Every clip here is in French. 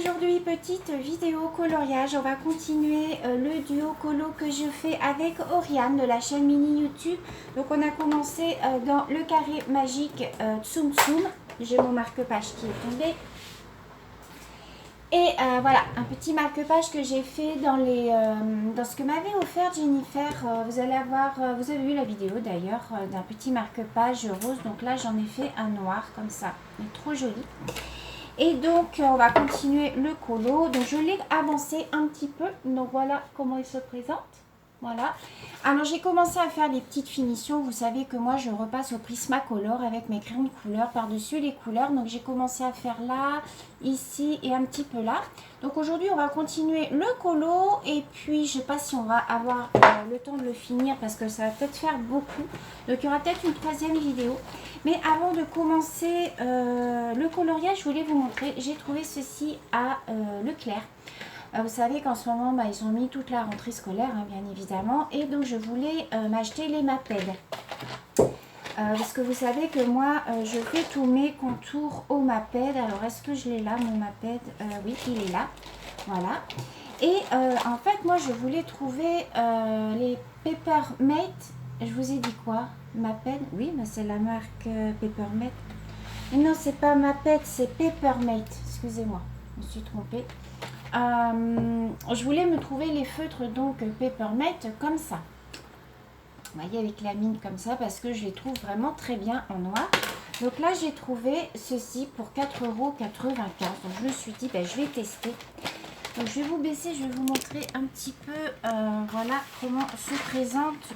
aujourd'hui, petite vidéo coloriage. On va continuer le duo colo que je fais avec Oriane de la chaîne mini YouTube. Donc on a commencé dans le carré magique Tsum Tsum. J'ai mon marque-page qui est tombé. Et voilà, un petit marque-page que j'ai fait dans ce que m'avait offert Jennifer. Vous allez avoir, vous avez vu la vidéo d'ailleurs, d'un petit marque-page rose. Donc là, j'en ai fait un noir comme ça. Il est trop joli. Et donc, on va continuer le colo. Donc, je l'ai avancé un petit peu. Donc, voilà comment il se présente. Voilà. Alors, j'ai commencé à faire les petites finitions. Vous savez que moi, je repasse au Prismacolor avec mes crayons de couleur par-dessus les couleurs. Donc, j'ai commencé à faire là, ici et un petit peu là. Donc, aujourd'hui, on va continuer le colo. Et puis, je ne sais pas si on va avoir le temps de le finir parce que ça va peut-être faire beaucoup. Donc, il y aura peut-être une troisième vidéo. Mais avant de commencer le coloriage, je voulais vous montrer. J'ai trouvé ceci à Leclerc. Vous savez qu'en ce moment, ils ont mis toute la rentrée scolaire, hein, bien évidemment. Et donc, je voulais m'acheter les Maped. Parce que vous savez que moi, je fais tous mes contours au Maped. Alors, est-ce que je l'ai là, mon Maped? Oui, il est là. Voilà. Et en fait, moi, je voulais trouver les Peppermate. Je vous ai dit quoi? Maped? Oui, mais c'est la marque Peppermate. Mais non, c'est pas Maped, c'est Peppermate. Excusez-moi, je me suis trompée. Je voulais me trouver les feutres donc Peppermate comme ça. Vous voyez, avec la mine comme ça, parce que je les trouve vraiment très bien en noir. Donc là, j'ai trouvé ceci pour 4,95 €. Donc je me suis dit, je vais tester. Donc je vais vous baisser, je vais vous montrer un petit peu voilà comment se présentent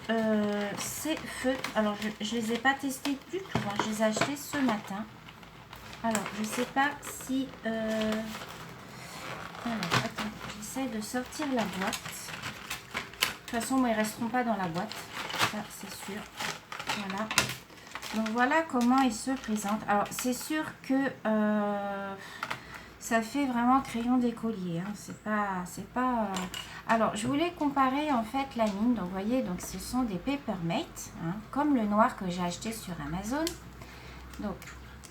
ces feutres. Alors je ne les ai pas testés du tout, hein. Je les ai achetés ce matin. Alors je ne sais pas si... Alors attends, j'essaie de sortir la boîte. De toute façon, moi, ils ne resteront pas dans la boîte, ça c'est sûr. Voilà. Donc voilà comment ils se présentent. Alors c'est sûr que... ça fait vraiment crayon d'écolier, hein. C'est pas. Alors, je voulais comparer en fait la mine. Donc, vous voyez, donc ce sont des Peppermate, hein, comme le noir que j'ai acheté sur Amazon. Donc,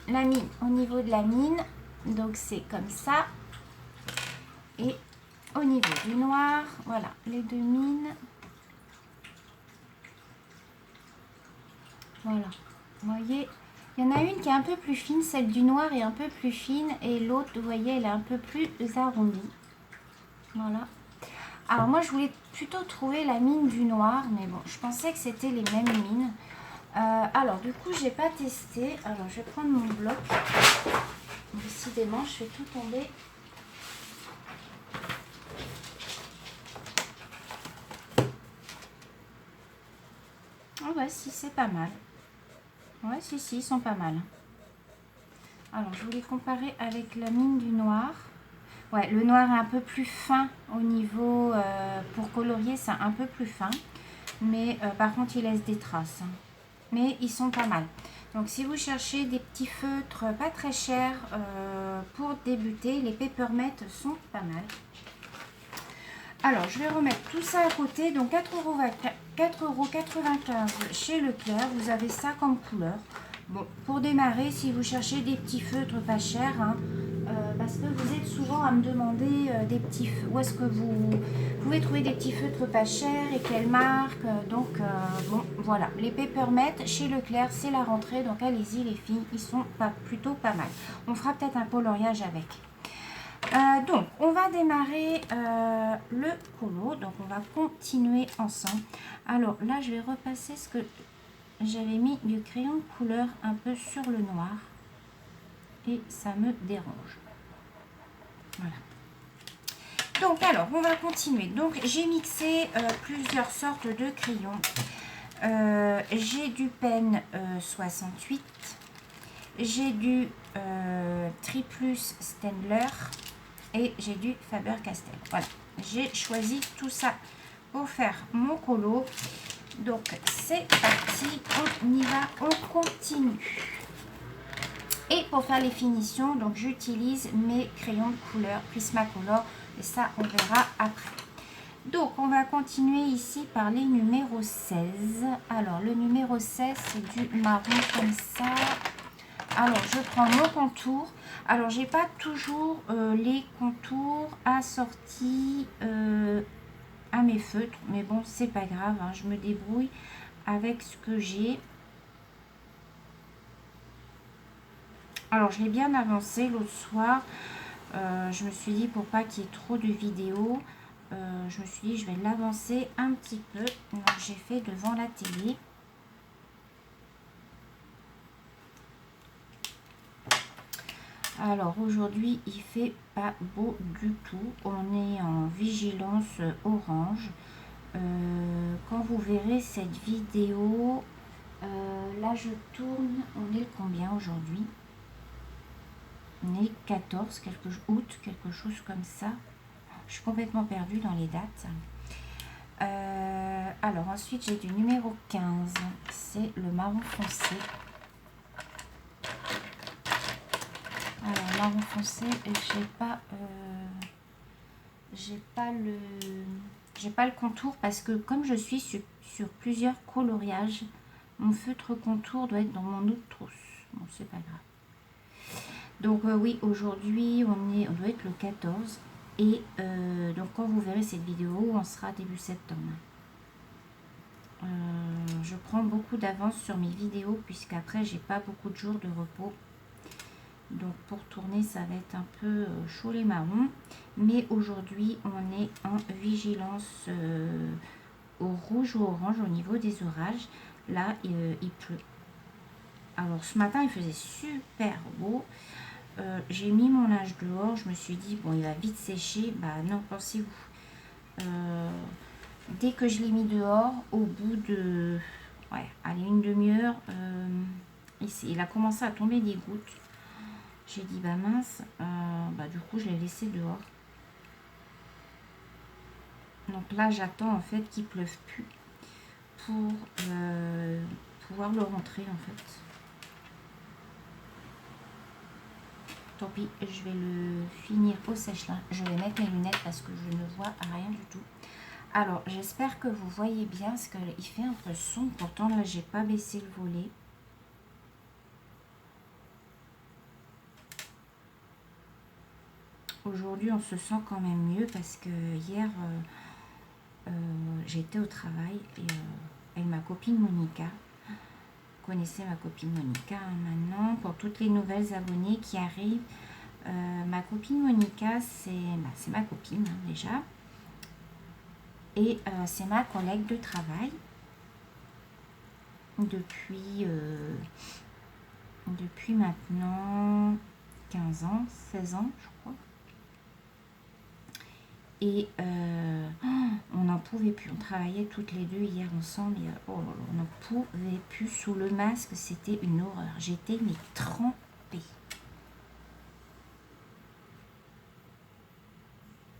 la mine, au niveau de la mine, donc c'est comme ça. Et au niveau du noir, voilà, les deux mines. Voilà, vous voyez. Il y en a une qui est un peu plus fine, celle du noir est un peu plus fine et l'autre, vous voyez, elle est un peu plus arrondie. Voilà. Alors moi, je voulais plutôt trouver la mine du noir, mais bon, je pensais que c'était les mêmes mines. Alors du coup, j'ai pas testé. Alors je vais prendre mon bloc. Décidément, je fais tout tomber. Ah ouais, si, c'est pas mal. Ouais, si, ils sont pas mal. Alors, je voulais comparer avec la mine du noir. Ouais, le noir est un peu plus fin au niveau... pour colorier, c'est un peu plus fin. Mais par contre, il laisse des traces. Hein. Mais ils sont pas mal. Donc, si vous cherchez des petits feutres pas très chers pour débuter, les Peppermate sont pas mal. Alors, je vais remettre tout ça à côté. Donc, 4,95 € chez Leclerc. Vous avez ça comme couleur. Bon, pour démarrer, si vous cherchez des petits feutres pas chers, hein, parce que vous êtes souvent à me demander des petits feutres, où est-ce que vous pouvez trouver des petits feutres pas chers et quelle marque. Donc, bon, voilà. Les Peppermate chez Leclerc, c'est la rentrée. Donc, allez-y les filles, ils sont plutôt pas mal. On fera peut-être un coloriage avec. Donc, on va démarrer le colo. Donc, on va continuer ensemble. Alors, là, je vais repasser ce que j'avais mis du crayon de couleur un peu sur le noir. Et ça me dérange. Voilà. Donc, alors, on va continuer. Donc, j'ai mixé plusieurs sortes de crayons. J'ai du Pen 68. J'ai du Triplus Staedtler. Et j'ai du Faber-Castell. Voilà, j'ai choisi tout ça pour faire mon colo. Donc, c'est parti, on y va, on continue. Et pour faire les finitions, donc j'utilise mes crayons de couleur Prismacolor. Et ça, on verra après. Donc, on va continuer ici par les numéros 16. Alors, le numéro 16, c'est du marron comme ça. Alors, je prends mon contour. Alors, j'ai pas toujours les contours assortis à mes feutres, mais bon, c'est pas grave, hein, je me débrouille avec ce que j'ai. Alors, je l'ai bien avancé l'autre soir. Je me suis dit, pour pas qu'il y ait trop de vidéos, je me suis dit, je vais l'avancer un petit peu. Donc, j'ai fait devant la télé. Alors aujourd'hui il fait pas beau du tout, on est en vigilance orange. Quand vous verrez cette vidéo, là je tourne, on est combien aujourd'hui? On est 14 août, quelque chose comme ça. Je suis complètement perdue dans les dates. Alors ensuite j'ai du numéro 15, c'est le marron foncé. Alors marron foncé, j'ai pas le contour parce que comme je suis sur plusieurs coloriages, mon feutre contour doit être dans mon autre trousse. Bon, c'est pas grave. Donc oui, aujourd'hui on doit être le 14 et donc quand vous verrez cette vidéo, on sera début septembre. Je prends beaucoup d'avance sur mes vidéos puisqu'après j'ai pas beaucoup de jours de repos. Donc pour tourner ça va être un peu chaud les marrons. Mais aujourd'hui on est en vigilance au rouge ou orange au niveau des orages. Là il pleut. Alors ce matin il faisait super beau. J'ai mis mon linge dehors. Je me suis dit bon il va vite sécher. Bah non, pensez-vous. Dès que je l'ai mis dehors, au bout de allez, une demi-heure, il a commencé à tomber des gouttes. J'ai dit bah mince, du coup je l'ai laissé dehors. Donc là j'attends en fait qu'il pleuve plus pour pouvoir le rentrer en fait. Tant pis, je vais le finir au sèche-linge. Je vais mettre mes lunettes parce que je ne vois rien du tout. Alors j'espère que vous voyez bien parce qu'il fait un peu sombre. Pourtant là j'ai pas baissé le volet. Aujourd'hui on se sent quand même mieux parce que hier j'étais au travail et avec ma copine Monica. Vous connaissez ma copine Monica maintenant. Pour toutes les nouvelles abonnées qui arrivent, ma copine Monica c'est ma copine déjà et c'est ma collègue de travail depuis maintenant 15 ans, 16 ans je crois. Et on n'en pouvait plus, on travaillait toutes les deux hier ensemble, et, on n'en pouvait plus, sous le masque, c'était une horreur. J'étais mais trempée.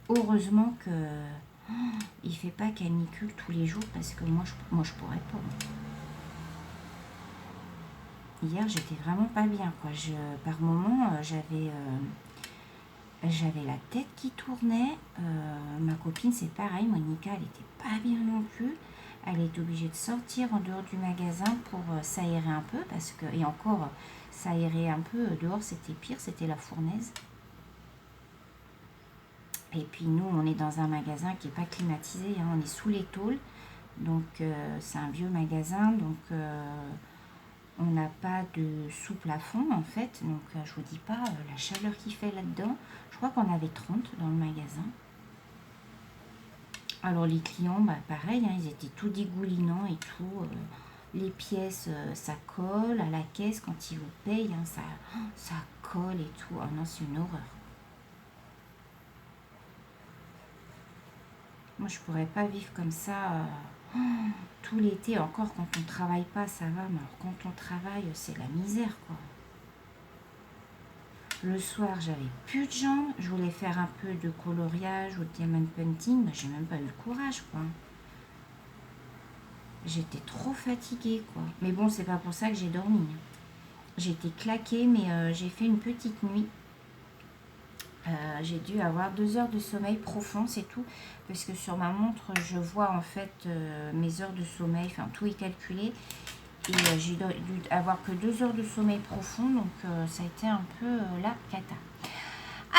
Heureusement que il fait pas canicule tous les jours parce que moi je pourrais pas. Hier j'étais vraiment pas bien quoi. Par moment j'avais la tête qui tournait. Ma copine, c'est pareil. Monica, elle n'était pas bien non plus. Elle est obligée de sortir en dehors du magasin pour s'aérer un peu. Et encore, s'aérer un peu dehors, c'était pire. C'était la fournaise. Et puis nous, on est dans un magasin qui n'est pas climatisé. Hein, on est sous les tôles. Donc, c'est un vieux magasin. Donc, on n'a pas de sous-plafond en fait, donc je vous dis pas la chaleur qu'il fait là-dedans. Je crois qu'on avait 30 dans le magasin. Alors les clients, pareil, hein, ils étaient tout dégoulinants et tout. Les pièces, ça colle à la caisse quand ils vous payent, hein, ça colle et tout. Oh non, c'est une horreur. Moi, je pourrais pas vivre comme ça. Tout l'été, encore quand on travaille pas, ça va, mais alors quand on travaille, c'est la misère, quoi. Le soir, j'avais plus de jambes, je voulais faire un peu de coloriage ou de diamond painting, j'ai même pas eu le courage, quoi. J'étais trop fatiguée, quoi. Mais bon, c'est pas pour ça que j'ai dormi. J'étais claquée, mais j'ai fait une petite nuit. J'ai dû avoir 2 heures de sommeil profond, c'est tout, parce que sur ma montre je vois en fait mes heures de sommeil, enfin tout est calculé, Et j'ai dû avoir que 2 heures de sommeil profond, donc ça a été un peu la cata.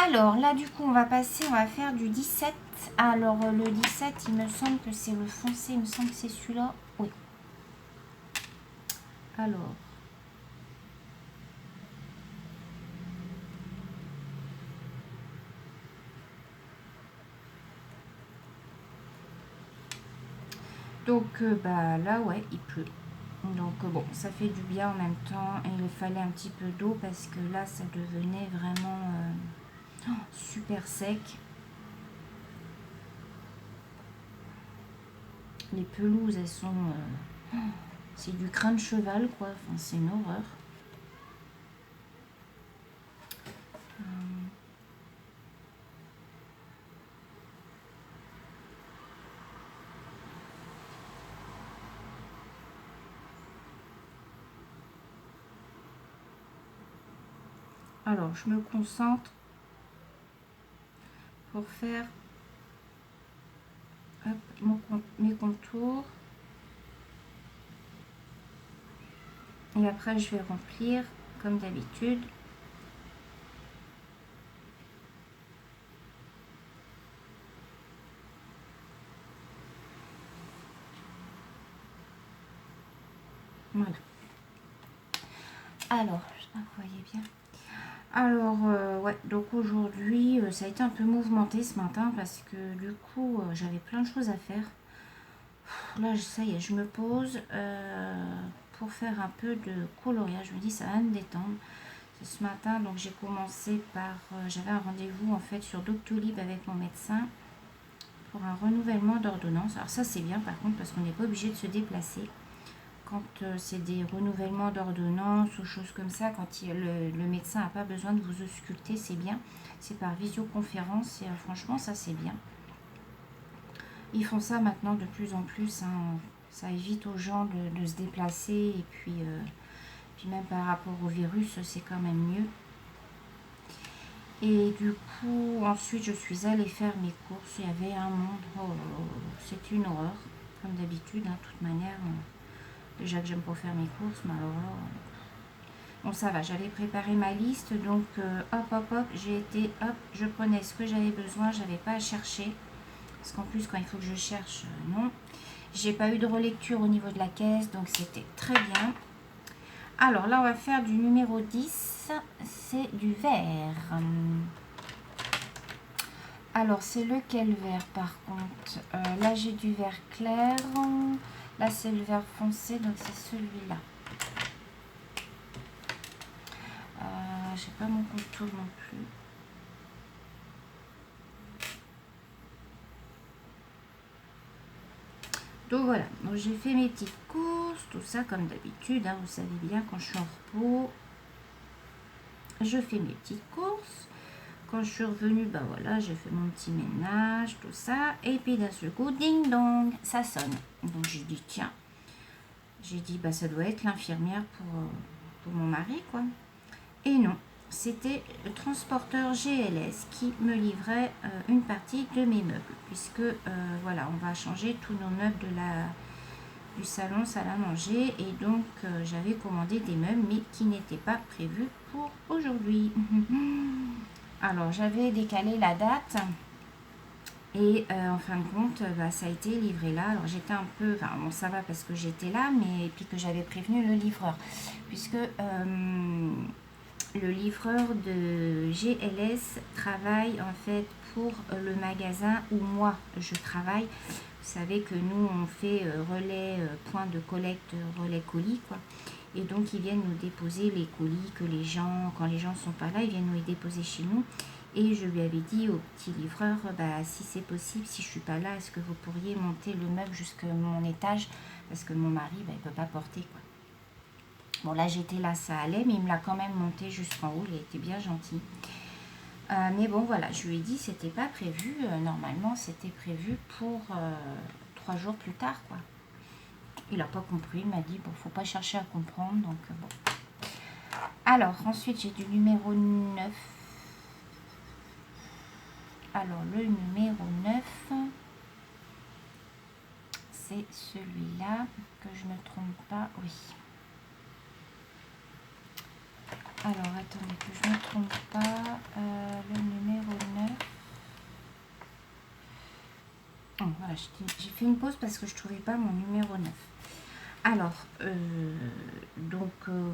Alors là, du coup, on va faire du 17. Alors le 17, il me semble que c'est le foncé, il me semble que c'est celui-là. Oui. Alors. Donc bah là, ouais, il pleut. Donc bon, ça fait du bien en même temps. Et il fallait un petit peu d'eau parce que là, ça devenait vraiment super sec. Les pelouses, elles sont... c'est du crin de cheval, quoi. Enfin, c'est une horreur. Alors, je me concentre pour faire mes contours. Et après, je vais remplir comme d'habitude. Voilà. Alors, j'espère que vous voyez bien. Alors, ouais, donc aujourd'hui, ça a été un peu mouvementé ce matin parce que du coup, j'avais plein de choses à faire. Là, ça y est, je me pose pour faire un peu de coloriage. Je me dis, ça va me détendre. C'est ce matin, donc j'ai commencé par... j'avais un rendez-vous en fait sur Doctolib avec mon médecin pour un renouvellement d'ordonnance. Alors ça, c'est bien par contre parce qu'on n'est pas obligé de se déplacer. Quand c'est des renouvellements d'ordonnance ou choses comme ça, quand le médecin n'a pas besoin de vous ausculter, c'est bien. C'est par visioconférence et franchement, ça c'est bien. Ils font ça maintenant de plus en plus. Hein. Ça évite aux gens de se déplacer et puis même par rapport au virus, c'est quand même mieux. Et du coup, ensuite, je suis allée faire mes courses. Il y avait un monde. Oh, c'était une horreur, comme d'habitude, hein, de toute manière. Déjà que j'aime pas faire mes courses, mais alors là... Bon, ça va, j'avais préparé ma liste, donc hop, j'ai été, hop, je prenais ce que j'avais besoin, j'avais pas à chercher. Parce qu'en plus, quand il faut que je cherche, non. J'ai pas eu de relecture au niveau de la caisse, donc c'était très bien. Alors là, on va faire du numéro 10, c'est du vert. Alors, c'est lequel vert par contre? Là, j'ai du vert clair. Là, c'est le vert foncé, donc c'est celui-là. J'ai pas mon contour non plus. Donc voilà, donc j'ai fait mes petites courses, tout ça comme d'habitude, hein, vous savez bien, quand je suis en repos, je fais mes petites courses. Quand je suis revenue, bah voilà, j'ai fait mon petit ménage, tout ça. Et puis d'un seul coup, ding dong, ça sonne. Donc j'ai dit, tiens, j'ai dit, bah ça doit être l'infirmière pour mon mari, quoi. Et non, c'était le transporteur GLS qui me livrait une partie de mes meubles. Puisque, voilà, on va changer tous nos meubles du salon, salle à manger. Et donc, j'avais commandé des meubles, mais qui n'étaient pas prévus pour aujourd'hui. Alors, j'avais décalé la date et en fin de compte, bah, ça a été livré là. Alors, j'étais un peu... Enfin, bon, ça va parce que j'étais là, mais puis que j'avais prévenu le livreur. Puisque le livreur de GLS travaille en fait pour le magasin où moi, je travaille. Vous savez que nous, on fait relais, point de collecte, relais colis, quoi. Et donc, ils viennent nous déposer les colis que les gens, quand les gens ne sont pas là, ils viennent nous les déposer chez nous. Et je lui avais dit au petit livreur, bah, si c'est possible, si je ne suis pas là, est-ce que vous pourriez monter le meuble jusqu'à mon étage? Parce que mon mari, bah, il ne peut pas porter, quoi. Bon, là, j'étais là, ça allait, mais il me l'a quand même monté jusqu'en haut. Il a été bien gentil. Mais bon, voilà, je lui ai dit, c'était pas prévu. Normalement, c'était prévu pour 3 jours plus tard, quoi. Il n'a pas compris. Il m'a dit, bon, faut pas chercher à comprendre. Donc, bon. Alors, ensuite, j'ai du numéro 9. Alors, le numéro 9, c'est celui-là, que je ne me trompe pas. Oui. Alors, attendez que je ne me trompe pas. Le numéro 9. Oh, voilà, j'ai fait une pause parce que je ne trouvais pas mon numéro 9. Alors,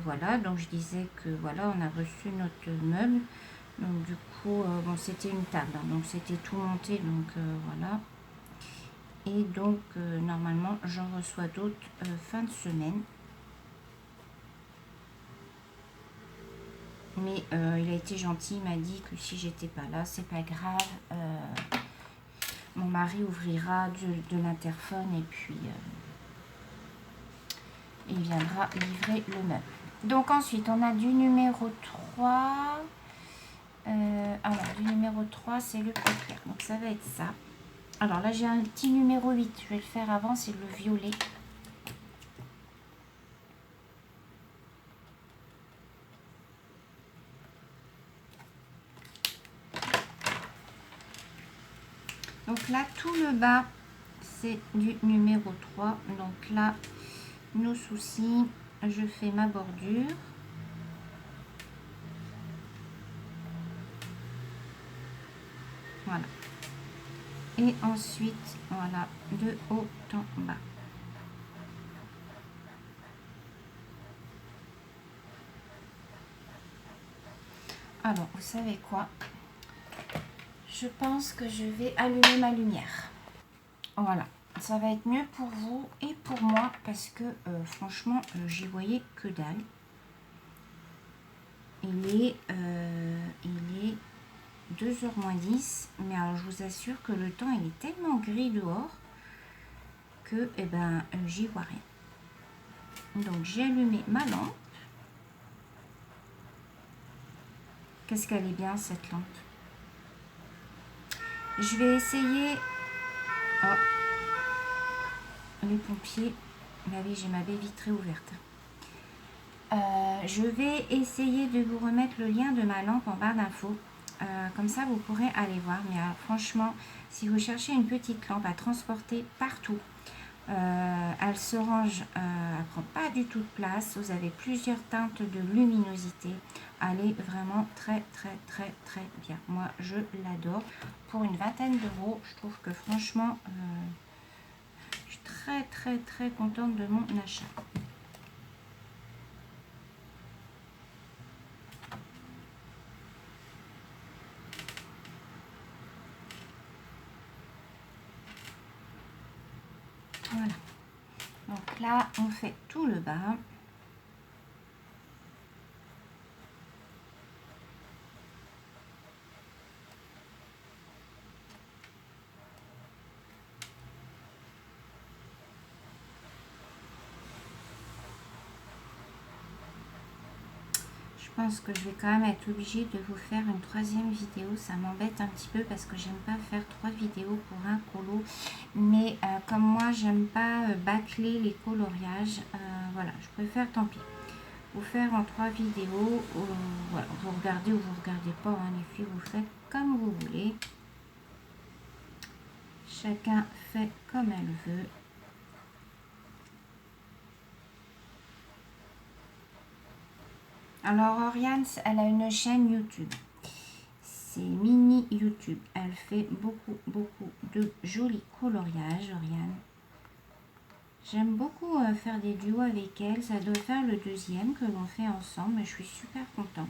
voilà, donc je disais que voilà, on a reçu notre meuble. Donc du coup, bon, c'était une table, hein, donc c'était tout monté, donc voilà. Et donc, normalement, j'en reçois d'autres fin de semaine. Mais il a été gentil, il m'a dit que si j'étais pas là, c'est pas grave. Mon mari ouvrira de l'interphone et puis il viendra livrer le meuble. Donc ensuite, on a du numéro 3. Alors, du numéro 3, c'est le plus clair. Donc ça va être ça. Alors là, j'ai un petit numéro 8. Je vais le faire avant, c'est le violet. Donc là, tout le bas, c'est du numéro 3. Donc là, nos soucis, je fais ma bordure. Voilà. Et ensuite, voilà, de haut en bas. Alors, vous savez quoi? Je pense que je vais allumer ma lumière. Voilà. Ça va être mieux pour vous et pour moi parce que franchement, j'y voyais que dalle. Il est 2h moins 10, mais alors je vous assure que le temps il est tellement gris dehors que j'y vois rien. Donc j'ai allumé ma lampe. Qu'est-ce qu'elle est bien cette lampe. Je vais essayer. Oh, les pompiers. Bah oui, j'ai ma baie vitrée ouverte. Je vais essayer de vous remettre le lien de ma lampe en barre d'infos. Comme ça, vous pourrez aller voir. Mais franchement, si vous cherchez une petite lampe à transporter partout, elle se range, elle prend pas du tout de place. Vous avez plusieurs teintes de luminosité. Elle est vraiment très bien. Moi, je l'adore. Pour une vingtaine d'euros, je trouve que franchement, je suis très contente de mon achat. Voilà. Donc là, on fait tout le bas. Je pense que je vais quand même être obligée de vous faire une troisième vidéo. Ça m'embête un petit peu parce que j'aime pas faire 3 vidéos pour un colo. Mais comme moi, j'aime pas bâcler les coloriages. Voilà, je préfère, tant pis, vous faire en 3 vidéos. Voilà, vous regardez ou vous regardez pas, hein, les filles, vous faites comme vous voulez. Chacun fait comme elle veut. Alors Oriane, elle a une chaîne YouTube. C'est mini YouTube. Elle fait beaucoup de jolis coloriages, Oriane. J'aime beaucoup faire des duos avec elle. Ça doit faire le deuxième que l'on fait ensemble, mais je suis super contente.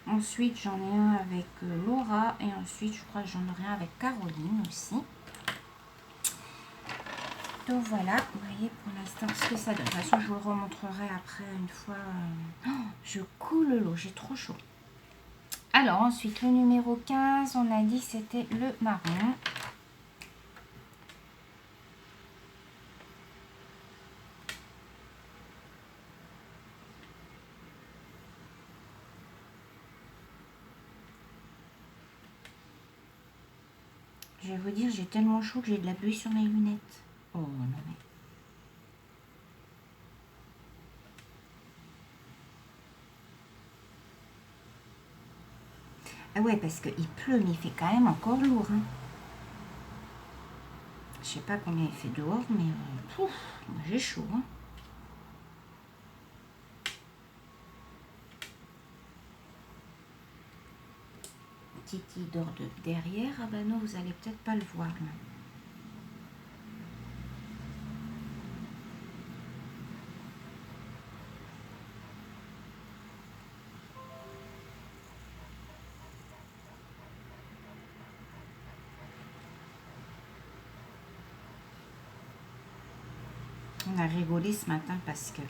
Ensuite, j'en ai un avec Laura et ensuite, je crois que j'en aurai un avec Caroline aussi. Donc voilà, vous voyez pour l'instant ce que ça donne. De toute façon, je vous le remontrerai après une fois. Oh, je coule l'eau, j'ai trop chaud. Alors ensuite, le numéro 15, on a dit que c'était le marron. Je vais vous dire, j'ai tellement chaud que j'ai de la buée sur mes lunettes. Oh non mais... Ah ouais, parce qu'il pleut, mais il fait quand même encore lourd. Hein. sais pas combien il fait dehors, mais j'ai chaud. Hein. Titi dort derrière. Ah ben non, vous allez peut-être pas le voir. Là. On a rigolé ce matin parce que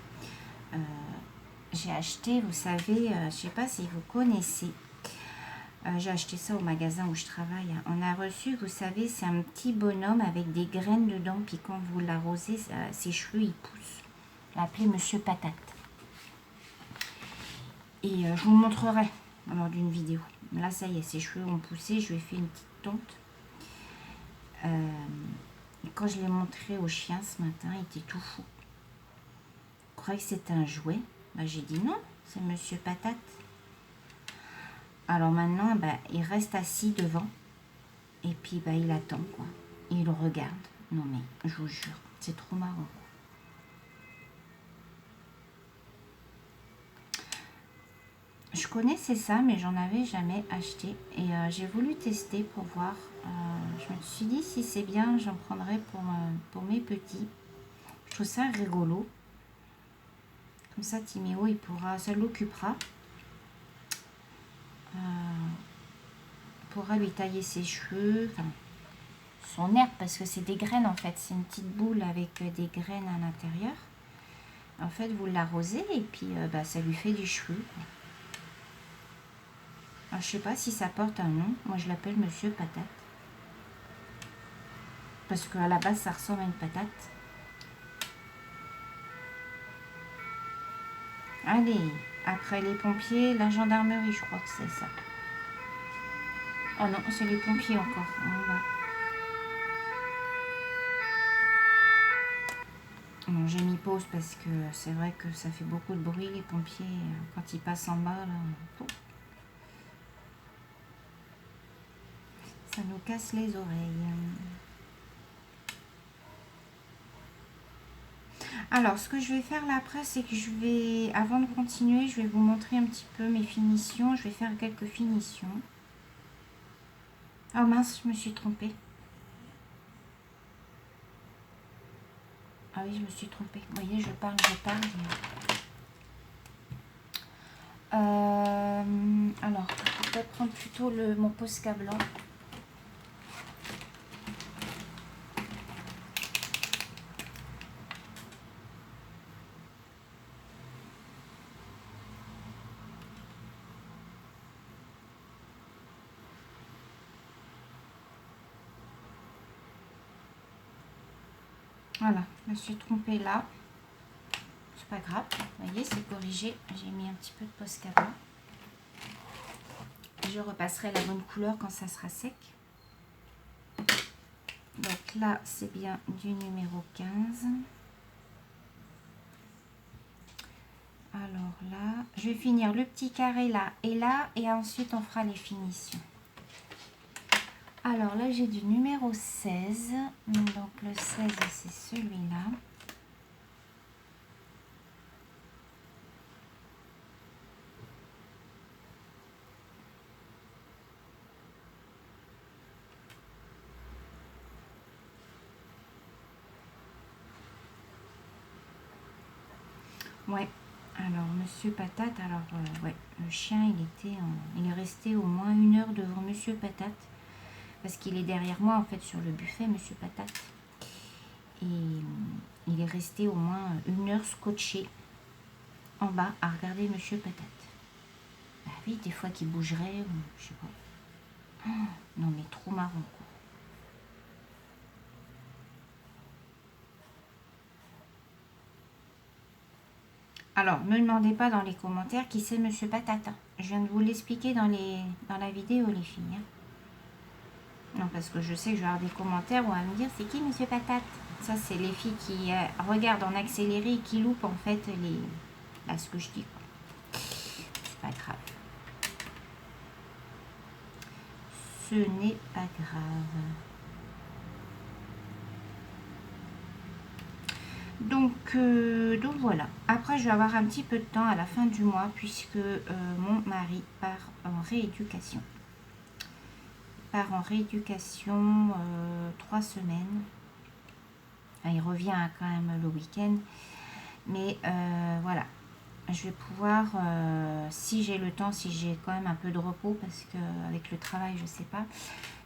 j'ai acheté, vous savez, je sais pas si vous connaissez, j'ai acheté ça au magasin où je travaille. On a reçu, vous savez, c'est un petit bonhomme avec des graines dedans, puis quand vous l'arrosez, ses cheveux ils poussent. L'appelé Monsieur Patate. Et je vous montrerai lors d'une vidéo. Là, ça y est, ses cheveux ont poussé, je lui ai fait une petite tonte. Et quand je l'ai montré au chien ce matin, il était tout fou. Je croyais que c'était un jouet. Bah, j'ai dit non, c'est Monsieur Patate. Alors maintenant, bah, il reste assis devant. Et puis, bah, il attend, quoi. Il regarde. Non, mais je vous jure, c'est trop marrant. Je connaissais ça, mais j'en avais jamais acheté. Et j'ai voulu tester pour voir. Je me suis dit, si c'est bien, j'en prendrai pour mes petits. Je trouve ça rigolo. Comme ça, Timéo, ça l'occupera. Pourra lui tailler ses cheveux, enfin, son herbe, parce que c'est des graines en fait. C'est une petite boule avec des graines à l'intérieur. En fait, vous l'arrosez et puis bah, ça lui fait des cheveux. Alors, je sais pas si ça porte un nom. Moi, je l'appelle Monsieur Patate. Parce qu'à la base, ça ressemble à une patate. Allez, après les pompiers, la gendarmerie, je crois que c'est ça. Oh non, c'est les pompiers encore. Bon, j'ai mis pause parce que c'est vrai que ça fait beaucoup de bruit, les pompiers, quand ils passent en bas, là, ça nous casse les oreilles. Alors, ce que je vais faire là après, c'est que je vais, avant de continuer, je vais vous montrer un petit peu mes finitions. Je vais faire quelques finitions. Oh mince, je me suis trompée. Ah oui, je me suis trompée. Vous voyez, je parle. Alors, je vais prendre plutôt mon Posca blanc. Voilà, je me suis trompée là. C'est pas grave. Vous voyez, c'est corrigé. J'ai mis un petit peu de Posca blanc. Je repasserai la bonne couleur quand ça sera sec. Donc là, c'est bien du numéro 15. Alors là, je vais finir le petit carré là, et ensuite on fera les finitions. Alors là, j'ai du numéro 16. Donc le 16, c'est celui-là. Ouais, alors Monsieur Patate, alors ouais, le chien il est resté au moins 1 heure devant Monsieur Patate, parce qu'il est derrière moi en fait sur le buffet, Monsieur Patate. Et il est resté au moins 1 heure scotché en bas à regarder Monsieur Patate. Bah oui, des fois qu'il bougerait, ou je sais pas. Oh, non mais trop marrant quoi. Alors, ne me demandez pas dans les commentaires qui c'est Monsieur Patate. Je viens de vous l'expliquer dans la vidéo, les filles. Non, parce que je sais que je vais avoir des commentaires où on va me dire c'est qui Monsieur Patate. Ça, c'est les filles qui regardent en accéléré et qui loupent en fait ce que je dis. C'est pas grave. Ce n'est pas grave. Donc voilà. Après, je vais avoir un petit peu de temps à la fin du mois puisque mon mari part en rééducation. Part en rééducation 3 semaines. Il revient quand même le week-end. Mais voilà. Je vais pouvoir, si j'ai le temps, si j'ai quand même un peu de repos, parce qu'avec le travail, je sais pas,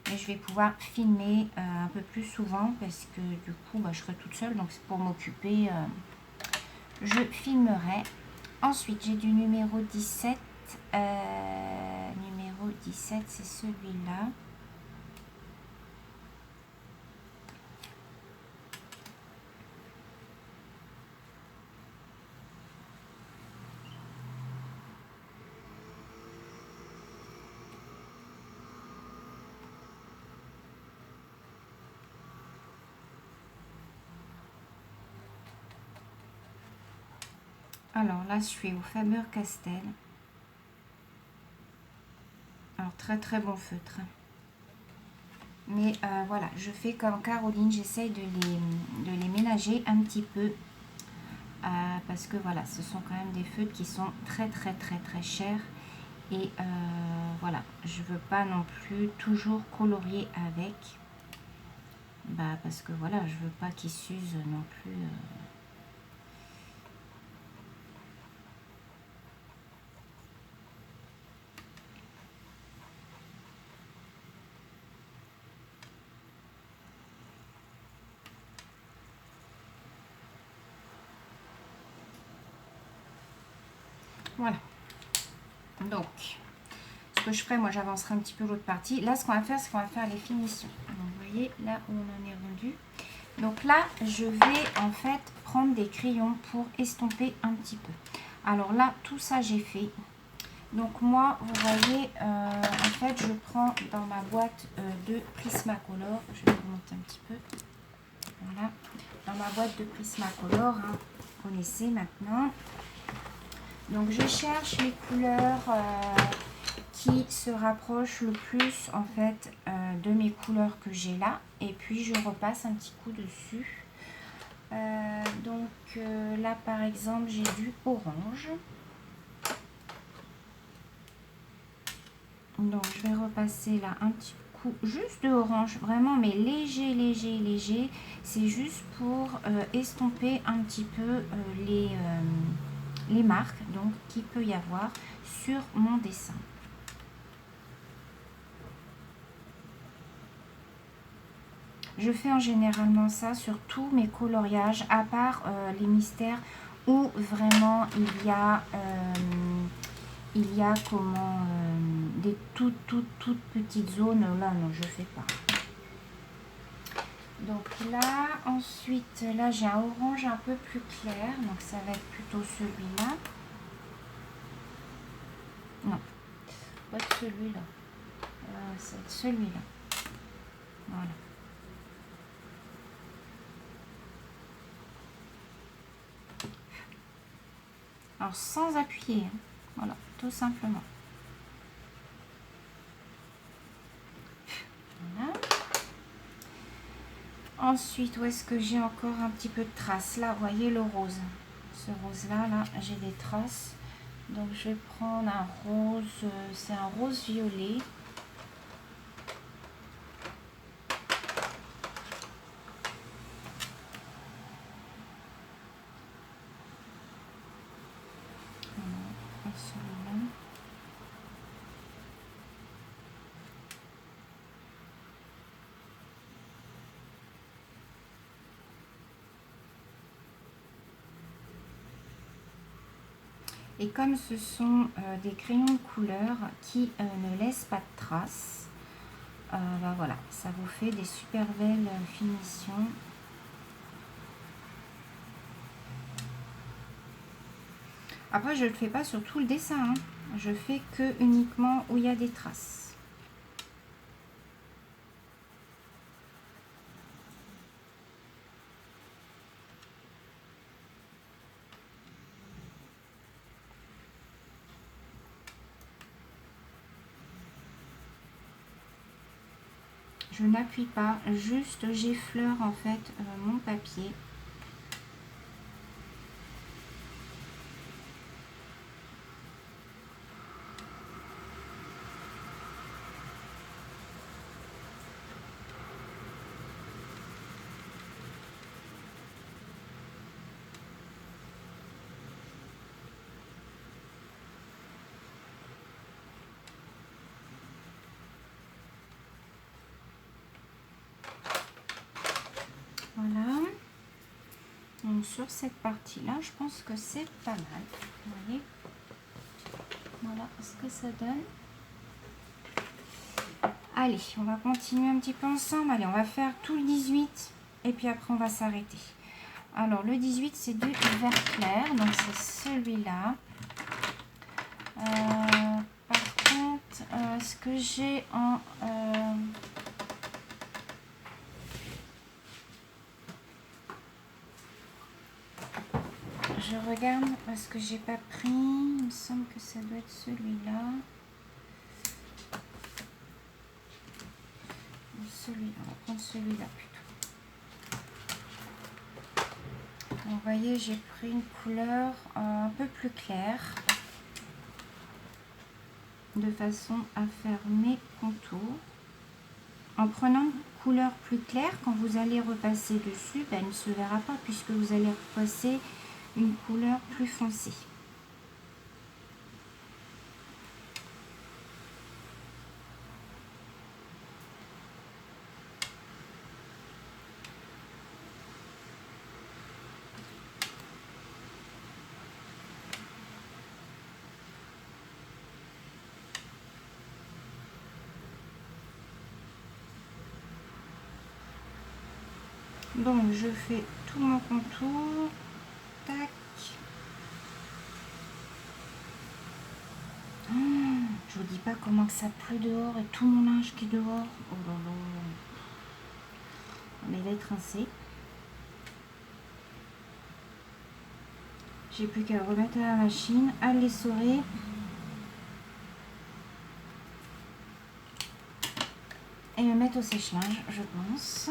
mais je vais pouvoir filmer un peu plus souvent, parce que du coup, je serai toute seule, donc pour m'occuper, je filmerai. Ensuite, j'ai du numéro 17. Numéro 17, c'est celui-là. Alors là, je suis au Faber-Castell. Alors, très très bon feutre. Mais voilà, je fais comme Caroline, j'essaye de les ménager un petit peu. Parce que voilà, ce sont quand même des feutres qui sont très très très très chers. Et voilà, je veux pas non plus toujours colorier avec. Parce que voilà, je veux pas qu'ils s'usent non plus. Voilà. Donc, ce que je ferai, moi j'avancerai un petit peu l'autre partie. Là, ce qu'on va faire, c'est qu'on va faire les finitions. Donc, vous voyez, là où on en est rendu. Donc là, je vais en fait prendre des crayons pour estomper un petit peu. Alors là, tout ça, j'ai fait. Donc moi, vous voyez, en fait, je prends dans ma boîte de Prismacolor. Je vais vous montrer un petit peu. Voilà. Dans ma boîte de Prismacolor, hein, vous connaissez maintenant. Donc je cherche les couleurs qui se rapprochent le plus en fait de mes couleurs que j'ai là. Et puis je repasse un petit coup dessus. Donc là par exemple j'ai du orange. Donc je vais repasser là un petit coup juste de orange, vraiment mais léger, léger, léger. C'est juste pour estomper un petit peu les marques donc qu'il peut y avoir sur mon dessin. Je fais en généralement ça sur tous mes coloriages, à part les mystères où vraiment il y a comment des toutes petites zones. Là, non, je fais pas. Donc là, ensuite, là, j'ai un orange un peu plus clair. Donc ça va être plutôt celui-là. Non, pas celui-là. Ça va être celui-là. Voilà. Alors sans appuyer, hein. Voilà, tout simplement. Voilà. Ensuite, où est-ce que j'ai encore un petit peu de traces? Là, vous voyez le rose. Ce rose-là, là, j'ai des traces. Donc, je vais prendre un rose, c'est un rose violet. Voilà, celui-là. Et comme ce sont des crayons de couleur qui ne laissent pas de traces, voilà, ça vous fait des super belles finitions. Après, je ne le fais pas sur tout le dessin, hein. Je fais que uniquement où il y a des traces. Je n'appuie pas, juste j'effleure en fait mon papier. Voilà. Donc sur cette partie-là, je pense que c'est pas mal. Vous voyez? Voilà ce que ça donne. Allez, on va continuer un petit peu ensemble. Allez, on va faire tout le 18 et puis après on va s'arrêter. Alors le 18 c'est du vert clair, donc c'est celui-là. Par contre, ce que j'ai en... je regarde parce que j'ai pas pris. Il me semble que ça doit être celui-là. Celui-là, on va prendre celui-là plutôt. Donc, vous voyez, j'ai pris une couleur un peu plus claire de façon à faire mes contours. En prenant une couleur plus claire, quand vous allez repasser dessus, ben, elle ne se verra pas puisque vous allez repasser une couleur plus foncée. Donc je fais tout mon contour. Tac. Je vous dis pas comment que ça pleut dehors et tout mon linge qui est dehors. Oh là là. Mais il va être rincé. J'ai plus qu'à le remettre à la machine, à l'essorer. Et le mettre au sèche-linge, je pense.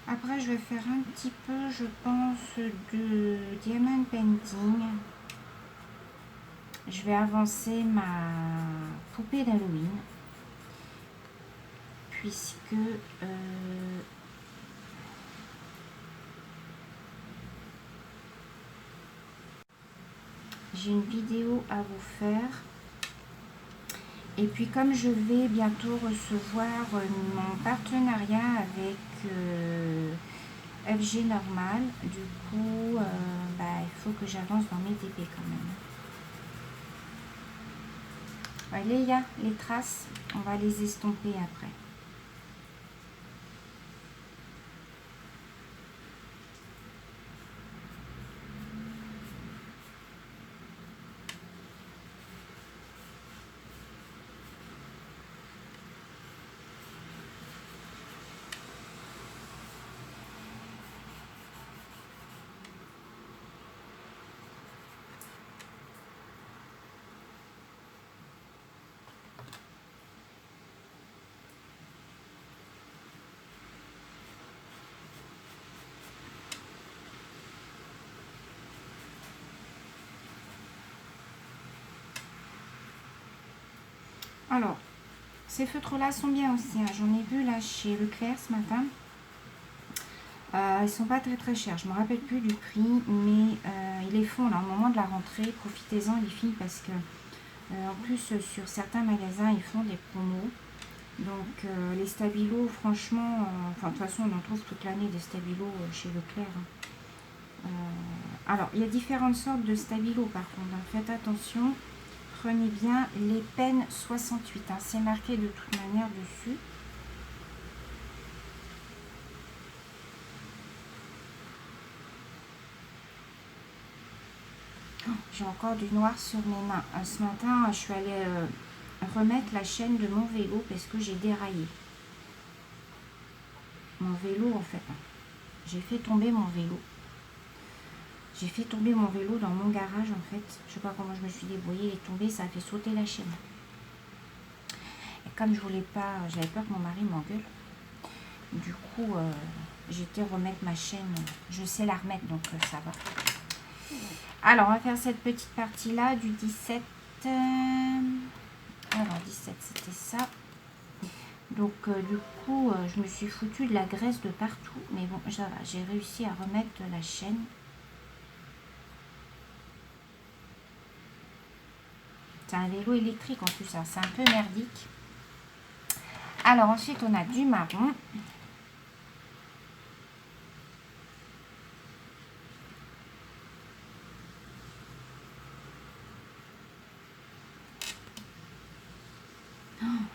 Après, je vais faire un petit peu, je pense, de diamond painting. Je vais avancer ma poupée d'Halloween. Puisque j'ai une vidéo à vous faire. Et puis comme je vais bientôt recevoir mon partenariat avec FG Normal, du coup il faut que j'avance dans mes TP quand même. Allez, il y a les traces, on va les estomper après. Alors, ces feutres-là sont bien aussi. Hein. J'en ai vu là chez Leclerc ce matin. Ils sont pas très très chers. Je me rappelle plus du prix, mais ils les font là au moment de la rentrée. Profitez-en les filles parce que en plus sur certains magasins ils font des promos. Donc les stabilos, franchement, enfin de toute façon on en trouve toute l'année des stabilos chez Leclerc. Hein. Alors il y a différentes sortes de stabilos par contre. Hein. Faites attention. Prenez bien les Pen 68, hein, c'est marqué de toute manière dessus. Oh, j'ai encore du noir sur mes mains. Ce matin, je suis allée remettre la chaîne de mon vélo parce que j'ai déraillé. Mon vélo en fait. J'ai fait tomber mon vélo. J'ai fait tomber mon vélo dans mon garage en fait. Je sais pas comment je me suis débrouillée, il est tombé, ça a fait sauter la chaîne. Et comme je voulais pas, j'avais peur que mon mari m'engueule. Du coup, j'ai été remettre ma chaîne. Je sais la remettre, donc ça va. Alors, on va faire cette petite partie là du 17 Alors 17 c'était ça. Donc du coup je me suis foutu de la graisse de partout. Mais bon ça va, j'ai réussi à remettre de la chaîne. C'est un vélo électrique en plus, hein, c'est un peu merdique. Alors ensuite on a du marron.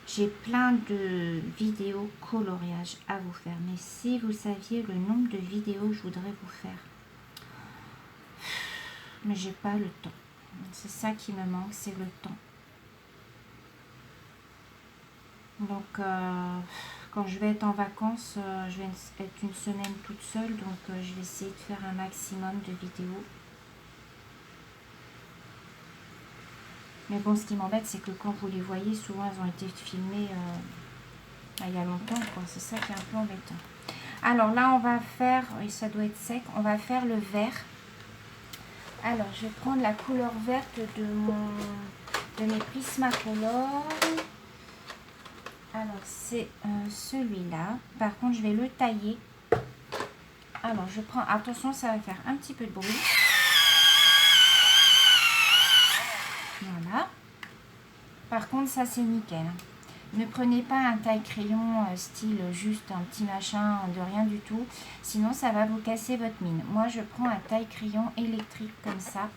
J'ai plein de vidéos coloriage à vous faire. Mais si vous saviez le nombre de vidéos que je voudrais vous faire. Mais j'ai pas le temps. C'est ça qui me manque, c'est le temps. Donc quand je vais être en vacances, je vais être une semaine toute seule. Donc je vais essayer de faire un maximum de vidéos. Mais bon, ce qui m'embête, c'est que quand vous les voyez, souvent elles ont été filmées il y a longtemps, quoi. C'est ça qui est un peu embêtant. Alors là, on va faire, et ça doit être sec, on va faire le vert. Alors, je vais prendre la couleur verte de mes Prismacolor. Alors, c'est celui-là. Par contre, je vais le tailler. Alors, je prends, attention, ça va faire un petit peu de bruit. Voilà. Par contre, ça, c'est nickel. Ne prenez pas un taille-crayon style juste un petit machin de rien du tout. Sinon, ça va vous casser votre mine. Moi, je prends un taille-crayon électrique comme ça.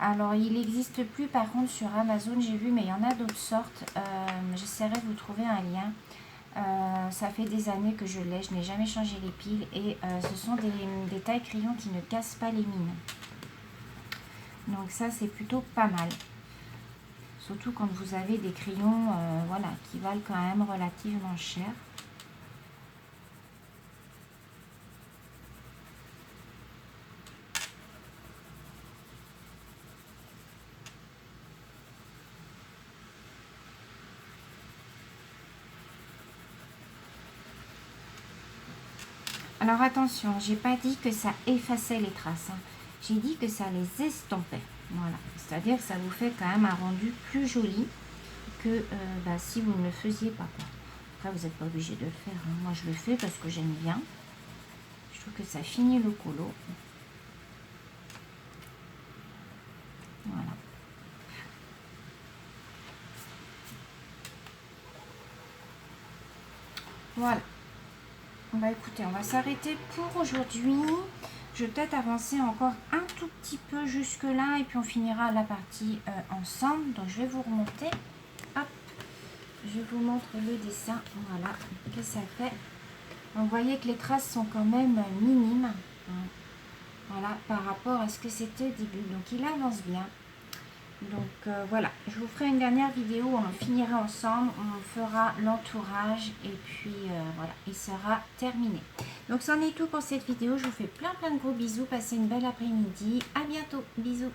Alors, il n'existe plus par contre sur Amazon, j'ai vu, mais il y en a d'autres sortes. J'essaierai de vous trouver un lien. Ça fait des années que je l'ai, je n'ai jamais changé les piles. Et ce sont des taille-crayons qui ne cassent pas les mines. Donc ça, c'est plutôt pas mal. Surtout quand vous avez des crayons voilà, qui valent quand même relativement cher. Alors attention, j'ai pas dit que ça effaçait les traces. Hein. J'ai dit que ça les estompait. Voilà. C'est-à-dire que ça vous fait quand même un rendu plus joli que si vous ne le faisiez pas. Quoi. Après, vous n'êtes pas obligé de le faire. Hein. Moi, je le fais parce que j'aime bien. Je trouve que ça finit le colo. Voilà. Voilà. Bah écoutez, on va s'arrêter pour aujourd'hui. Je vais peut-être avancer encore un tout petit peu jusque là et puis on finira la partie ensemble. Donc je vais vous remonter. Hop, je vous montre le dessin. Voilà, que ça fait. Donc, vous voyez que les traces sont quand même minimes. Voilà, par rapport à ce que c'était au début. Donc il avance bien. Donc voilà, je vous ferai une dernière vidéo, on finira ensemble, on fera l'entourage et puis voilà, il sera terminé. Donc c'en est tout pour cette vidéo, je vous fais plein de gros bisous, passez une belle après-midi, à bientôt, bisous.